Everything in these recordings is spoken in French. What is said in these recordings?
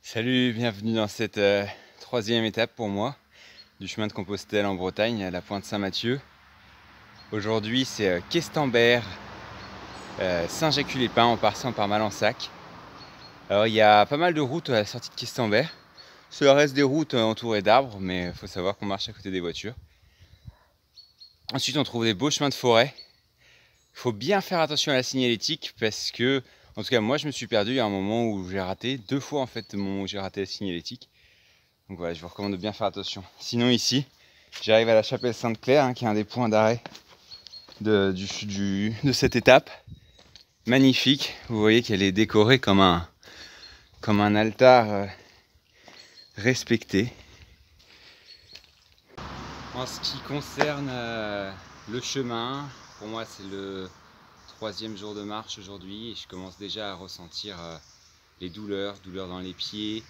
Salut, bienvenue dans cette troisième étape pour moi du chemin de Compostelle en Bretagne, à la Pointe Saint-Mathieu. Aujourd'hui c'est Questembert, Saint-Jacques-les-Pins en passant par Malensac. Alors il y a pas mal de routes à la sortie de Questembert. Cela reste des routes entourées d'arbres, mais il faut savoir qu'on marche à côté des voitures. Ensuite on trouve des beaux chemins de forêt. Il faut bien faire attention à la signalétique parce que, en tout cas moi je me suis perdu, il y a un moment où j'ai raté, 2 fois en fait, le moment où j'ai raté la signalétique. Donc voilà, je vous recommande de bien faire attention. Sinon ici, j'arrive à la chapelle Sainte-Claire, qui est un des points d'arrêt de cette étape. Magnifique, vous voyez qu'elle est décorée comme un altar respecté. En ce qui concerne le chemin, pour moi c'est le 3e jour de marche aujourd'hui et je commence déjà à ressentir les douleurs dans les pieds,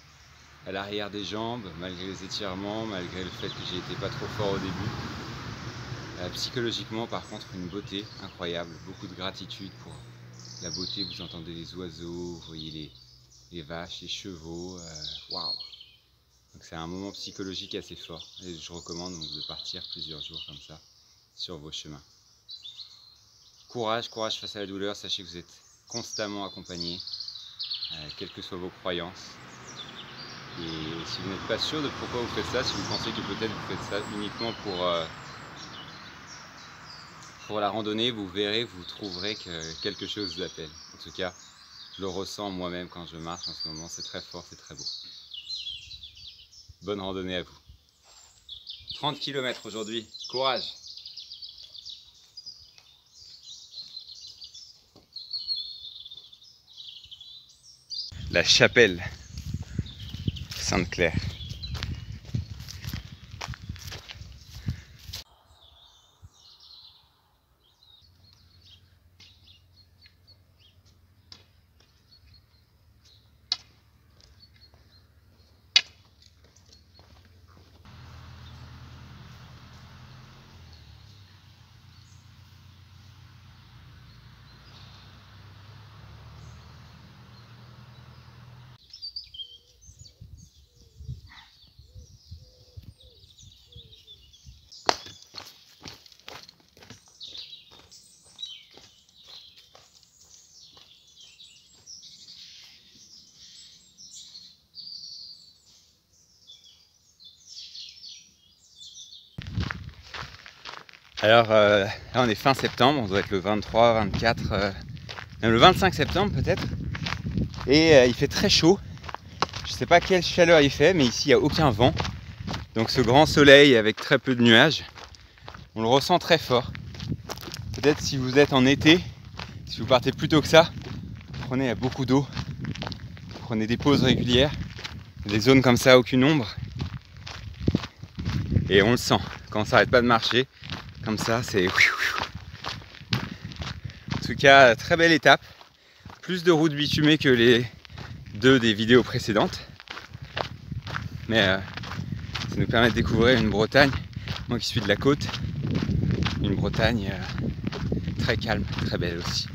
à l'arrière des jambes, malgré les étirements, malgré le fait que j'ai été pas trop fort au début. Psychologiquement par contre une beauté incroyable, beaucoup de gratitude pour la beauté, vous entendez les oiseaux, vous voyez les vaches, les chevaux, waouh. Donc c'est un moment psychologique assez fort et je recommande donc de partir plusieurs jours comme ça sur vos chemins. Courage, courage face à la douleur, sachez que vous êtes constamment accompagné, quelles que soient vos croyances. Et si vous n'êtes pas sûr de pourquoi vous faites ça, si vous pensez que peut-être vous faites ça uniquement pour la randonnée, vous verrez, vous trouverez que quelque chose vous appelle. En tout cas, je le ressens moi-même quand je marche en ce moment, c'est très fort, c'est très beau. Bonne randonnée à vous. 30 km aujourd'hui, courage! La chapelle Sainte-Claire. Alors là on est fin septembre, on doit être le 23, 24, même le 25 septembre peut-être. Et il fait très chaud. Je sais pas quelle chaleur il fait, mais ici il n'y a aucun vent. Donc ce grand soleil avec très peu de nuages, on le ressent très fort. Peut-être si vous êtes en été, si vous partez plus tôt que ça, prenez beaucoup d'eau, prenez des pauses régulières, des zones comme ça, aucune ombre. Et on le sent, quand on s'arrête pas de marcher, comme ça, c'est... En tout cas, très belle étape. Plus de routes bitumées que les 2 des vidéos précédentes. Mais ça nous permet de découvrir une Bretagne, moi qui suis de la côte, une Bretagne très calme, très belle aussi.